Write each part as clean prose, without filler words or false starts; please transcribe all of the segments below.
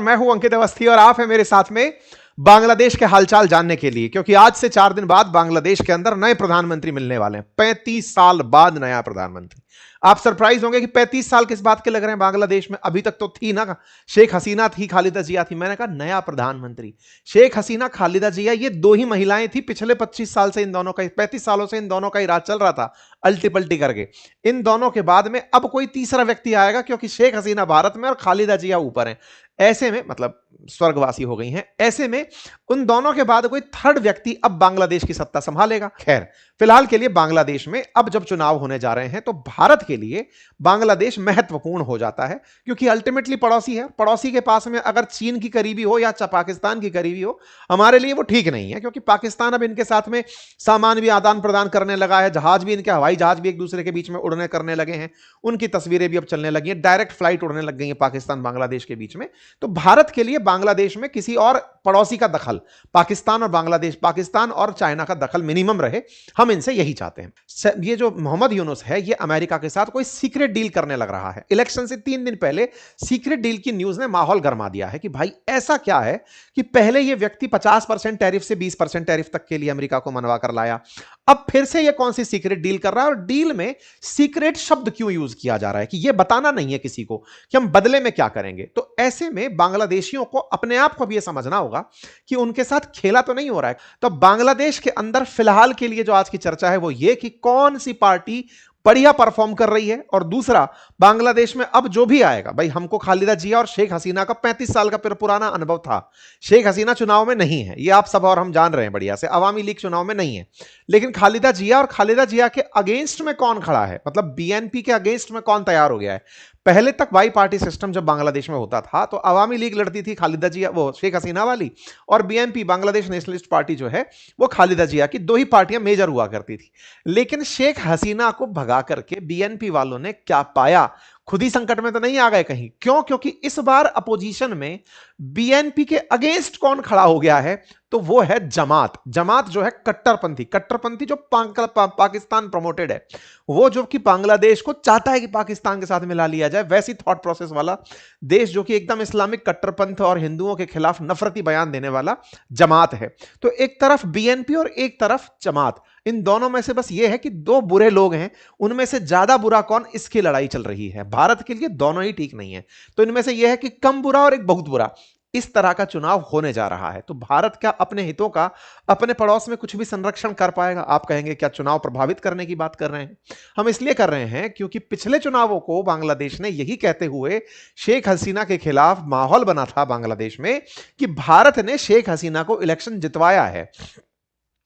मैं हूं अंकित अवस्थी और आप हैं मेरे साथ में बांग्लादेश के हालचाल जानने के लिए, क्योंकि आज से 4 दिन बाद बांग्लादेश के अंदर नए प्रधानमंत्री मिलने वाले हैं। 35 साल बाद नया प्रधानमंत्री। आप सरप्राइज होंगे कि 35 साल किस बात के लग रहे हैं बांग्लादेश में। अभी तक तो थी ना, शेख हसीना थी, खालिदा जिया थी। मैंने कहा नया प्रधानमंत्री शेख हसीना, खालिदा जिया, ये दो ही महिलाएं थी। पिछले 25 साल से इन दोनों का, 35 सालों से इन दोनों का ही राज चल रहा था, अल्टी पल्टी करके। इन दोनों के बाद में अब कोई तीसरा व्यक्ति आएगा, क्योंकि शेख हसीना भारत में और खालिदा जिया ऊपर है। ऐसे में मतलब स्वर्गवासी हो गई हैं। ऐसे में उन दोनों के बाद कोई थर्ड व्यक्ति अब बांग्लादेश की सत्ता संभालेगा। खैर, फिलहाल के लिए बांग्लादेश में अब जब चुनाव होने जा रहे हैं तो भारत के लिए बांग्लादेश महत्वपूर्ण हो जाता है, क्योंकि अल्टीमेटली पड़ोसी है। पड़ोसी के पास में अगर चीन की करीबी हो या पाकिस्तान की करीबी हो, हमारे लिए वो ठीक नहीं है, क्योंकि पाकिस्तान अब इनके साथ में सामान भी आदान प्रदान करने लगा है। जहाज भी इनके, हवाई जहाज भी एक दूसरे के बीच में उड़ने करने लगे हैं। उनकी तस्वीरें भी अब चलने लगी हैं, डायरेक्ट फ्लाइट उड़ने लग गई है पाकिस्तान बांग्लादेश के बीच में। तो भारत के लिए बांग्लादेश में किसी और पड़ोसी का दखल, पाकिस्तान और बांग्लादेश, पाकिस्तान और चाइना का दखल मिनिमम रहे, हम इनसे यही चाहते हैं। ये जो मोहम्मद यूनुस है, ये अमेरिका के साथ कोई सीक्रेट डील करने लग रहा है। इलेक्शन से 3 दिन पहले सीक्रेट डील की न्यूज ने माहौल गरमा दिया है कि भाई ऐसा क्या है कि पहले ये व्यक्ति 50% टैरिफ से 20% टैरिफ तक के लिए अमेरिका को मनवा कर लाया, अब फिर से ये कौन सी सीक्रेट डील कर रहा है, और डील में सीक्रेट शब्द क्यों यूज किया जा रहा है कि ये बताना नहीं है किसी को कि हम बदले में क्या करेंगे। तो ऐसे में बांग्लादेशियों को अपने आप को भी यह समझना होगा कि उनके साथ खेला तो नहीं हो रहा है। तो बांग्लादेश के अंदर फिलहाल के लिए जो आज की चर्चा है वो ये कि कौन सी पार्टी बढ़िया परफॉर्म कर रही है, और दूसरा, बांग्लादेश में अब जो भी आएगा, भाई हमको खालिदा जिया और शेख हसीना का 35 साल का पुराना अनुभव था। शेख हसीना चुनाव में नहीं है, ये आप सब और हम जान रहे हैं बढ़िया से। अवामी लीग चुनाव में नहीं है, लेकिन खालिदा जिया, और खालिदा जिया के अगेंस्ट में कौन खड़ा है, मतलब बीएनपी के अगेंस्ट में कौन तैयार हो गया है। पहले तक बाई पार्टी सिस्टम जब बांग्लादेश में होता था तो अवामी लीग लड़ती थी खालिदा जिया, वो शेख हसीना वाली, और बीएनपी बांग्लादेश नेशनलिस्ट पार्टी जो है वो खालिदा जिया की। दो ही पार्टियां मेजर हुआ करती थी। लेकिन शेख हसीना को भगा करके बीएनपी वालों ने क्या पाया, खुद ही संकट में तो नहीं आ गए कहीं। क्यों? क्योंकि इस बार अपोजिशन में बीएनपी के अगेंस्ट कौन खड़ा हो गया है, तो वो है जमात। जमात जो है कट्टरपंथी, कट्टरपंथी जो पाकिस्तान प्रमोटेड है, वो जो कि बांग्लादेश को चाहता है कि पाकिस्तान के साथ मिला लिया जाए, वैसी थॉट प्रोसेस वाला देश जो कि एकदम इस्लामिक कट्टरपंथ और हिंदुओं के खिलाफ नफरती बयान देने वाला जमात है। तो एक तरफ बीएनपी और एक तरफ जमात, इन दोनों में से बस ये है कि दो बुरे लोग हैं, उनमें से ज्यादा बुरा कौन, इसकी लड़ाई चल रही है। भारत के लिए दोनों ही ठीक नहीं है, तो इनमें से यह है कि कम बुरा और एक बहुत बुरा, इस तरह का चुनाव होने जा रहा है। तो भारत क्या अपने हितों का अपने पड़ोस में कुछ भी संरक्षण कर पाएगा? आप कहेंगे क्या चुनाव प्रभावित करने की बात कर रहे हैं? हम इसलिए कर रहे हैं क्योंकि पिछले चुनावों को बांग्लादेश ने यही कहते हुए शेख हसीना के खिलाफ माहौल बना था बांग्लादेश में कि भारत ने शेख हसीना को इलेक्शन जितवाया है,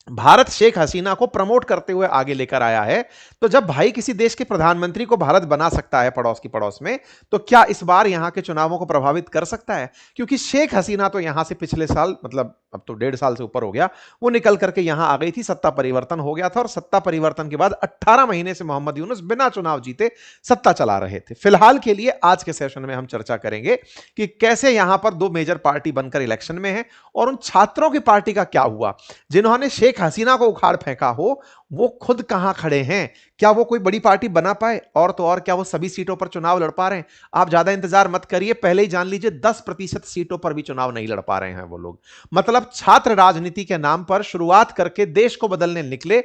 भारत शेख हसीना को प्रमोट करते हुए आगे लेकर आया है। तो जब भाई किसी देश के प्रधानमंत्री को भारत बना सकता है पड़ोस की पड़ोस में, तो क्या इस बार यहां के चुनावों को प्रभावित कर सकता है? क्योंकि शेख हसीना तो यहां से पिछले साल, मतलब अब तो 1.5 साल से ऊपर हो गया, वो निकल करके यहां आ गई थी, सत्ता परिवर्तन हो गया था, और सत्ता परिवर्तन के बाद 18 महीने से मोहम्मद यूनुस बिना चुनाव जीते सत्ता चला रहे थे। फिलहाल के लिए आज के सेशन में हम चर्चा करेंगे कि कैसे यहां पर दो मेजर पार्टी बनकर इलेक्शन में है, और उन छात्रों की पार्टी का क्या हुआ जिन्होंने शेख हसीना को उखाड़ फेंका हो, वो खुद कहां खड़े हैं, क्या वो कोई बड़ी पार्टी बना पाए, और तो और क्या वो सभी सीटों पर चुनाव लड़ पा रहे हैं? आप ज्यादा इंतजार मत करिए, पहले ही जान लीजिए 10% सीटों पर भी चुनाव नहीं लड़ पा रहे हैं वो लोग। मतलब छात्र राजनीति के नाम पर शुरुआत करके देश को बदलने निकले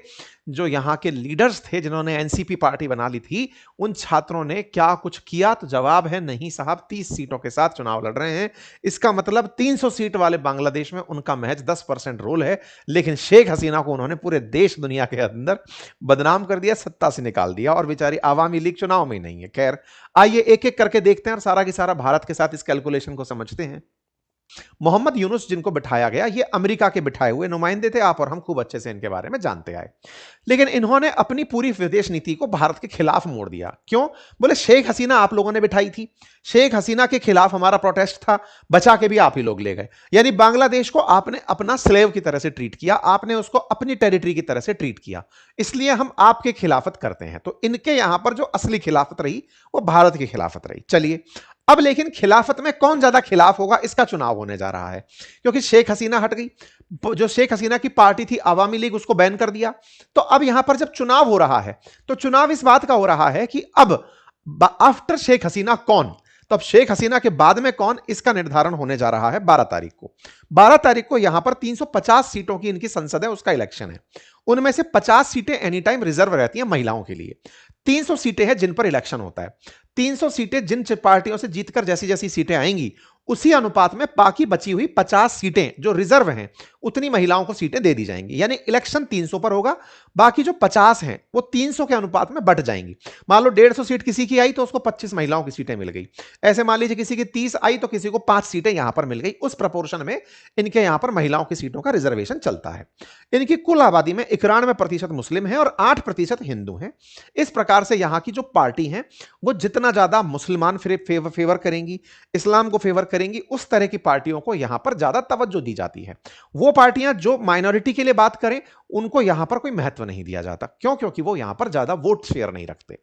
जो यहां के लीडर्स थे, जिन्होंने एनसीपी पार्टी बना ली थी, उन छात्रों ने क्या कुछ किया? तो जवाब है नहीं साहब, 30 सीटों के साथ चुनाव लड़ रहे हैं। इसका मतलब 300 सीट वाले बांग्लादेश में उनका महज 10% रोल है, लेकिन शेख हसीना को उन्होंने पूरे देश दुनिया के अंदर बदनाम कर दिया, सत्ता से निकाल दिया, और बेचारी आवामी लीग चुनाव में ही नहीं है। खैर, आइए एक एक करके देखते हैं और सारा की सारा भारत के साथ इस कैलकुलेशन को समझते हैं। मोहम्मद यूनुस जिनको बिठाया गया, ये अमेरिका के बिठाए हुए नुमाइंदे थे, आप और हम खूब अच्छे से इनके बारे में जानते आए। लेकिन इन्होंने अपनी पूरी विदेश नीति को भारत के खिलाफ मोड़ दिया। क्यों? बोले शेख हसीना आप लोगों ने बिठाई थी, शेख हसीना के खिलाफ हमारा प्रोटेस्ट था, बचा के भी आप ही लोग ले गए। यानी बांग्लादेश को आपने अपना स्लेव की तरह से ट्रीट किया, आपने उसको अपनी टेरिटरी की तरह से ट्रीट किया, इसलिए हम आपके खिलाफत करते हैं। तो इनके यहां पर जो असली खिलाफत रही वो भारत की खिलाफत रही। चलिए, अब लेकिन खिलाफत में कौन ज्यादा खिलाफ होगा, इसका चुनाव होने जा रहा है। क्योंकि शेख हसीना हट गई, जो शेख हसीना की पार्टी थी अवामी लीग, उसको बैन कर दिया। तो अब यहां पर जब चुनाव हो रहा है, तो चुनाव इस बात का हो रहा है कि अब आफ्टर शेख हसीना कौन। तो अब शेख हसीना के बाद में कौन, इसका निर्धारण होने जा रहा है 12 तारीख को। 12 तारीख को यहां पर 350 सीटों की इनकी संसद है, उसका इलेक्शन है। उनमें से 50 सीटें एनी टाइम रिजर्व रहती हैं महिलाओं के लिए। 300 सीटें हैं जिन पर इलेक्शन होता है। 300 सीटें जिन पार्टियों से जीतकर जैसी जैसी सीटें आएंगी उसी अनुपात में बाकी बची हुई 50 सीटें जो रिजर्व हैं उतनी महिलाओं को सीटें दे दी जाएंगी। यानी इलेक्शन 300 पर होगा, बाकी जो 50 हैं वो 300 के अनुपात में बट जाएंगी। मान लो 150 सीट किसी की आई तो उसको 25 महिलाओं की सीटें मिल गई। ऐसे मान लीजिए किसी की 30 आई तो किसी को 5 सीटें यहां पर मिल गई। उस प्रपोर्शन में इनके यहां पर महिलाओं की सीटों का रिजर्वेशन चलता है। इनकी कुल आबादी में 91% मुस्लिम है और 8% हिंदू हैं। इस प्रकार से यहां की जो पार्टी है वो जितना ज्यादा मुसलमान फेवर करेंगी, इस्लाम को फेवर करेंगी, उस तरह की पार्टियों को यहां पर ज्यादा तवज्जो दी जाती है। वो पार्टियां जो माइनॉरिटी के लिए बात करें उनको यहां पर कोई महत्व नहीं दिया जाता। क्यों? क्योंकि वो यहां पर ज्यादा वोट शेयर नहीं रखते।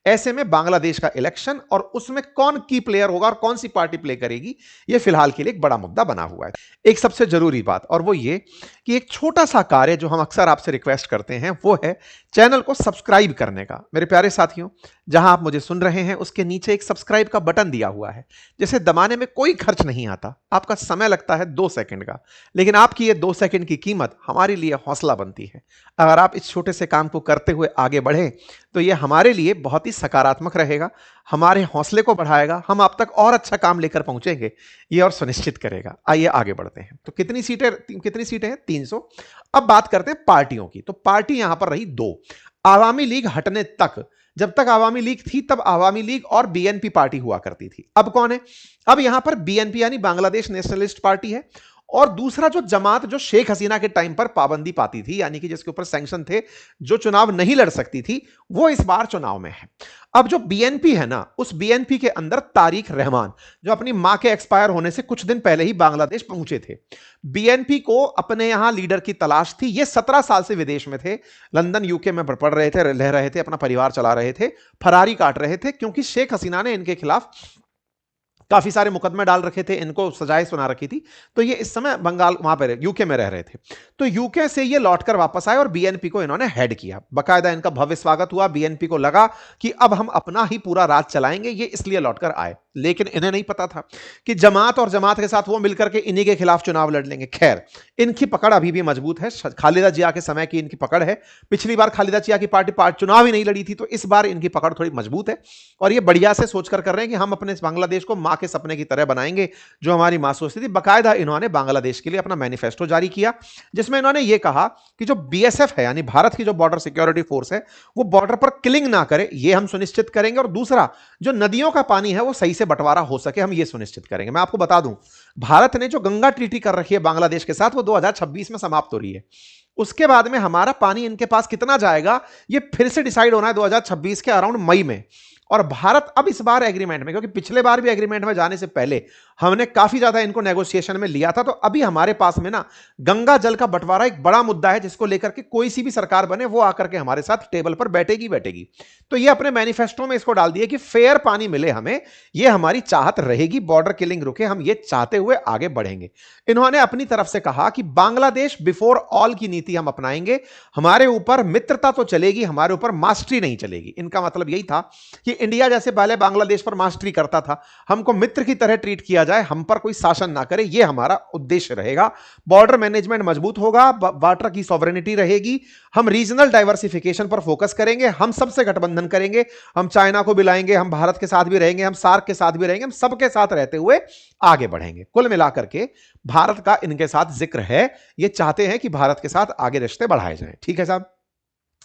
ऐसे में बांग्लादेश का इलेक्शन और उसमें कौन की प्लेयर होगा और कौन सी पार्टी प्ले करेगी, यह फिलहाल के लिए एक बड़ा मुद्दा बना हुआ है। एक सबसे जरूरी बात और वो ये कि एक छोटा सा कार्य जो हम अक्सर आपसे रिक्वेस्ट करते हैं वो है चैनल को सब्सक्राइब करने का। मेरे प्यारे साथियों, जहां आप मुझे सुन रहे हैं उसके नीचे एक सब्सक्राइब का बटन दिया हुआ है जिसे दबाने में कोई खर्च नहीं आता। आपका समय लगता है 2 सेकंड का, लेकिन आपकी ये 2 सेकंड की कीमत हमारे लिए हौसला बनती है। अगर आप इस छोटे से काम को करते हुए आगे बढ़े तो ये हमारे लिए बहुत ही सकारात्मक रहेगा, हमारे हौसले को बढ़ाएगा, हम आप तक और अच्छा काम लेकर पहुंचेंगे ये और सुनिश्चित करेगा। आइए आगे बढ़ते हैं। तो कितनी सीटें हैं? 300। अब बात करते हैं पार्टियों की। तो पार्टी यहां पर रही 2। आवामी लीग हटने तक, जब तक आवामी लीग थी तब आवामी लीग और बीएनपी पार्टी हुआ करती थी। अब कौन है? अब यहां पर बीएनपी यानी बांग्लादेश नेशनलिस्ट पार्टी है और दूसरा जो जमात जो शेख हसीना के टाइम पर पाबंदी पाती थी, यानी कि जिसके ऊपर सैंक्शन थे, जो चुनाव नहीं लड़ सकती थी, वो इस बार चुनाव में है। अब जो बीएनपी है ना, उस बीएनपी के अंदर तारिक रहमान जो अपनी मां के एक्सपायर होने से कुछ दिन पहले ही बांग्लादेश पहुंचे थे। बीएनपी को अपने यहां लीडर की तलाश थी। ये 17 साल से विदेश में थे, लंदन यूके में पढ़ रहे थे, रह रहे थे, अपना परिवार चला रहे थे, फरारी काट रहे थे क्योंकि शेख हसीना ने इनके खिलाफ काफी सारे मुकदमे डाल रखे थे, इनको सजाएं सुना रखी थी। तो ये इस समय बंगाल वहां पर यूके में रह रहे थे। तो यूके से ये लौटकर वापस आए और बीएनपी को इन्होंने हेड किया। बकायदा इनका भव्य स्वागत हुआ। बीएनपी को लगा कि अब हम अपना ही पूरा राज चलाएंगे, ये इसलिए लौटकर आए। लेकिन इन्हें नहीं पता था कि जमात और जमात के साथ वो मिलकर के इन्हीं के खिलाफ चुनाव लड़ लेंगे। खैर, इनकी पकड़ अभी भी मजबूत है। खालिदा जिया के समय की इनकी पकड़ है। पिछली बार खालिदा जिया की पार्टी चुनाव ही नहीं लड़ी थी, तो इस बार इनकी पकड़ थोड़ी मजबूत है और ये बढ़िया से सोचकर कर रहे हैं कि हम अपने बांग्लादेश को मां के सपने की तरह बनाएंगे, जो हमारी मां सोचती थी। बाकायदा इन्होंने बांग्लादेश के लिए अपना मैनिफेस्टो जारी किया जिसमें इन्होंने ये कहा कि जो बीएसएफ है यानी भारत की जो बॉर्डर सिक्योरिटी फोर्स है वो बॉर्डर पर किलिंग ना करे, ये हम सुनिश्चित करेंगे। और दूसरा, जो नदियों का पानी है वो सही से बंटवारा हो सके, हम ये सुनिश्चित करेंगे। मैं आपको बता दूं, भारत ने जो गंगा ट्रीटी कर रखी है बांग्लादेश के साथ वो 2026 में समाप्त हो रही है। उसके बाद में हमारा पानी इनके पास कितना जाएगा ये फिर से डिसाइड होना है 2026 के अराउंड मई में। और भारत अब इस बार एग्रीमेंट में, क्योंकि पिछले बार भी एग्रीमेंट में जाने से पहले हमने काफी ज्यादा इनको नेगोशिएशन में लिया था, तो अभी हमारे पास में ना गंगा जल का बंटवारा एक बड़ा मुद्दा है जिसको लेकर के कोई सी भी सरकार बने वो आकर के हमारे साथ टेबल पर बैठेगी। तो ये अपने मैनिफेस्टो में इसको डाल दिए कि फेयर पानी मिले हमें, ये हमारी चाहत रहेगी, बॉर्डर किलिंग रुके, हम ये चाहते हुए आगे बढ़ेंगे। इन्होंने अपनी तरफ से कहा कि बांग्लादेश बिफोर ऑल की नीति हम अपनाएंगे, हमारे ऊपर मित्रता तो चलेगी, हमारे ऊपर मास्टरी नहीं चलेगी। इनका मतलब यही था कि इंडिया जैसे पहले बांग्लादेश पर मास्टरी करता था, हमको मित्र की तरह ट्रीट किया जाए, हम पर कोई शासन ना करे, यह हमारा उद्देश्य रहेगा। बॉर्डर मैनेजमेंट मजबूत होगा, वाटर की सॉवरेनिटी रहेगी, हम रीजनल डाइवर्सिफिकेशन पर फोकस करेंगे, हम सबसे गठबंधन करेंगे, हम चाइना को भी लाएंगे, हम भारत के साथ भी रहेंगे, हम सार्क के साथ भी रहेंगे, हम सबके साथ रहते हुए आगे बढ़ेंगे। कुल मिलाकर के भारत का इनके साथ जिक्र है, ये चाहते हैं कि भारत के साथ आगे रिश्ते बढ़ाए जाएं। ठीक है साहब।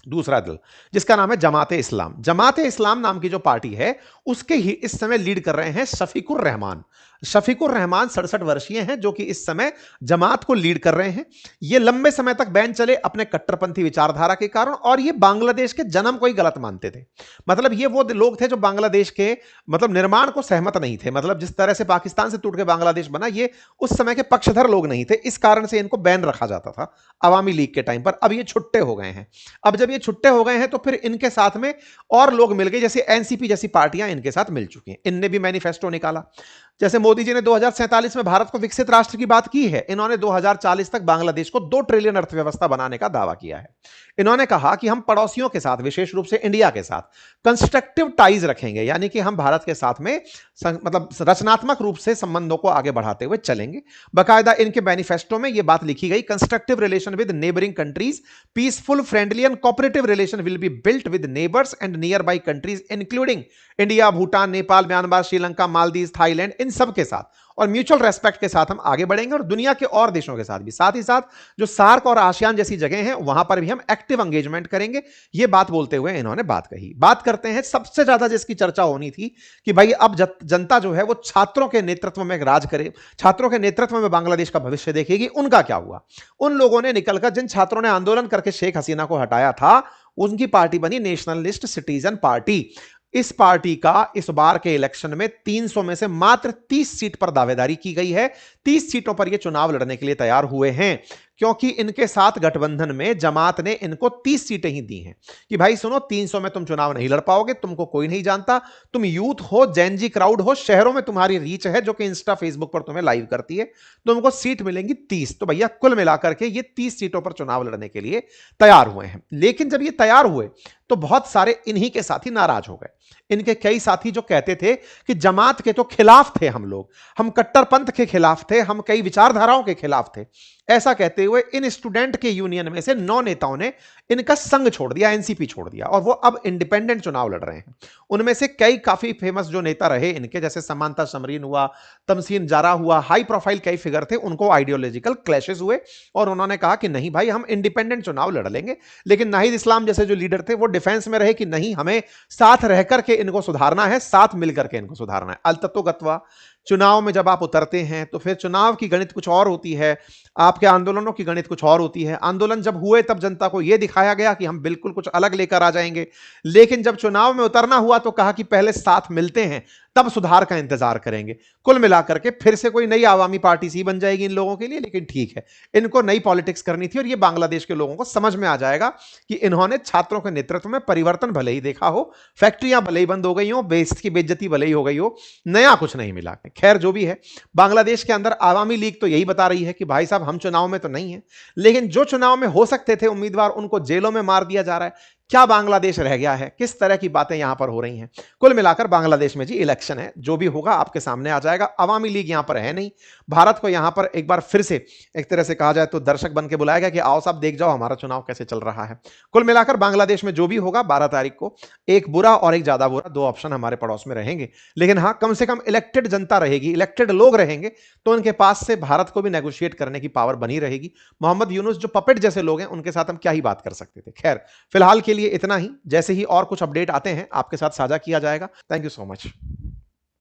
दूसरा दल जिसका नाम है जमाते इस्लाम। जमाते इस्लाम नाम की जो पार्टी है उसके ही इस समय लीड कर रहे हैं शफीकुर रहमान। शफीकुर रहमान 67 वर्षीय हैं जो कि इस समय जमात को लीड कर रहे हैं। ये लंबे समय तक बैन चले अपने कट्टरपंथी विचारधारा के कारण, और ये बांग्लादेश के जन्म को ही गलत मानते थे। मतलब ये वो लोग थे जो बांग्लादेश के निर्माण को सहमत नहीं थे। मतलब जिस तरह से पाकिस्तान से टूट के बांग्लादेश बना, ये उस समय के पक्षधर लोग नहीं थे, इस कारण से इनको बैन रखा जाता था अवामी लीग के टाइम पर। अब ये छुट्टे हो गए हैं। अब जब ये छुट्टे हो गए हैं तो फिर इनके साथ में और लोग मिल गए, जैसे एनसीपी जैसी पार्टियां इनके साथ मिल चुकी हैं। इनने भी मैनिफेस्टो निकाला। जैसे मोदी जी ने 2047 में भारत को विकसित राष्ट्र की बात की है, इन्होंने 2040 तक बांग्लादेश को 2 ट्रिलियन अर्थव्यवस्था बनाने का दावा किया है। इन्होंने कहा कि हम पड़ोसियों के साथ, विशेष रूप से इंडिया के साथ कंस्ट्रक्टिव टाइज रखेंगे, यानी कि हम भारत के साथ में मतलब रचनात्मक रूप से संबंधों को आगे बढ़ाते हुए चलेंगे। बाकायदा इनके मैनिफेस्टो में यह बात लिखी गई, constructive relation with neighbouring countries, peaceful, friendly and cooperative relation will be built with neighbours and nearby countries including India, Bhutan, Nepal, Myanmar, Sri Lanka, Maldives, Thailand, इन सब के साथ और म्यूचुअल रेस्पेक्ट के साथ हम आगे बढ़ेंगे, और दुनिया के और देशों के साथ भी, साथ ही साथ जो सार्क और आसियान जैसी जगह हैं वहां पर भी हम एक्टिव एंगेजमेंट करेंगे। ये बात बोलते हुए इन्होंने बात कही। बात करते हैं सबसे ज्यादा जिसकी चर्चा होनी थी कि भाई अब जनता जो है वो छात्रों के नेतृत्व में राज करे, छात्रों के नेतृत्व में बांग्लादेश का भविष्य देखेगी। उनका क्या हुआ? उन लोगों ने निकलकर, जिन छात्रों ने आंदोलन करके शेख हसीना को हटाया था, उनकी पार्टी बनी नेशनलिस्ट सिटीजन पार्टी। इस पार्टी का इस बार के इलेक्शन में 300 में से मात्र 30 सीट पर दावेदारी की गई है। 30 सीटों पर ये चुनाव लड़ने के लिए तैयार हुए हैं, क्योंकि इनके साथ गठबंधन में जमात ने इनको 30 सीटें ही दी हैं कि भाई सुनो, 300 में तुम चुनाव नहीं लड़ पाओगे, तुमको कोई नहीं जानता, तुम यूथ हो, जेनजी क्राउड हो, शहरों में तुम्हारी रीच है जो कि इंस्टा फेसबुक पर तुम्हें लाइव करती है, तुमको सीट मिलेंगी 30। तो भैया कुल मिलाकर के ये 30 सीटों पर चुनाव लड़ने के लिए तैयार हुए हैं। लेकिन जब ये तैयार हुए तो बहुत सारे इन्हीं के साथी नाराज हो गए। इनके कई साथी जो कहते थे कि जमात के तो खिलाफ थे हम लोग, हम कट्टरपंथ के खिलाफ थे, हम कई विचारधाराओं के खिलाफ थे, ऐसा कहते हुए इन स्टूडेंट के यूनियन में से 9 नेताओं ने इनका संग छोड़ दिया, एनसीपी छोड़ दिया, और वो अब इंडिपेंडेंट चुनाव लड़ रहे हैं। उनमें से कई काफी फेमस जो नेता रहे इनके, जैसे समांता समरीन हुआ, तमसीन जारा हुआ, हाई प्रोफाइल कई फिगर थे, उनको आइडियोलॉजिकल क्लैशेस हुए और उन्होंने कहा कि नहीं भाई, हम इंडिपेंडेंट चुनाव लड़ लेंगे। लेकिन नाहिद इस्लाम जैसे जो लीडर थे वो डिफेंस में रहे कि नहीं, हमें साथ रह करके इनको सुधारना है, साथ मिलकर के इनको सुधारना है। अलतत्वगत्वा चुनाव में जब आप उतरते हैं तो फिर चुनाव की गणित कुछ और होती है, आपके आंदोलनों की गणित कुछ और होती है। आंदोलन जब हुए तब जनता को यह दिखाया गया कि हम बिल्कुल कुछ अलग लेकर आ जाएंगे, लेकिन जब चुनाव में उतरना हुआ तो कहा कि पहले साथ मिलते हैं, तब सुधार का इंतजार करेंगे। कुल मिलाकर के फिर से कोई नई आवामी पार्टी सी बन जाएगी इन लोगों के लिए, लेकिन ठीक है, इनको नई पॉलिटिक्स करनी थी और ये बांग्लादेश के लोगों को समझ में आ जाएगा कि इन्होंने छात्रों के नेतृत्व में परिवर्तन भले ही देखा हो, फैक्ट्रियां भले ही बंद हो गई हो, बेइज्जती की बेइज्जती भले ही हो गई हो, नया कुछ नहीं मिला। खैर जो भी है, बांग्लादेश के अंदर आवामी लीग तो यही बता रही है कि भाई साहब हम चुनाव में तो नहीं है, लेकिन जो चुनाव में हो सकते थे उम्मीदवार उनको जेलों में मार दिया जा रहा है। क्या बांग्लादेश रह गया है? किस तरह की बातें यहां पर हो रही हैं? कुल मिलाकर बांग्लादेश में जी इलेक्शन है, जो भी होगा आपके सामने आ जाएगा। अवामी लीग यहां पर है नहीं, भारत को यहां पर एक बार फिर से एक तरह से कहा जाए तो दर्शक बन के बुलाया गया कि आओ साहब देख जाओ हमारा चुनाव कैसे चल रहा है। कुल मिलाकर बांग्लादेश में जो भी होगा 12 तारीख को, एक बुरा और एक ज्यादा बुरा, 2 ऑप्शन हमारे पड़ोस में रहेंगे। लेकिन हाँ, कम से कम इलेक्टेड जनता रहेगी, इलेक्टेड लोग रहेंगे, तो उनके पास से भारत को भी नेगोशिएट करने की पावर बनी रहेगी। मोहम्मद यूनुस जो पपेट जैसे लोग हैं, उनके साथ हम क्या ही बात कर सकते थे। खैर फिलहाल के लिए इतना ही, जैसे ही और कुछ अपडेट आते हैं आपके साथ साझा किया जाएगा। Thank you so much.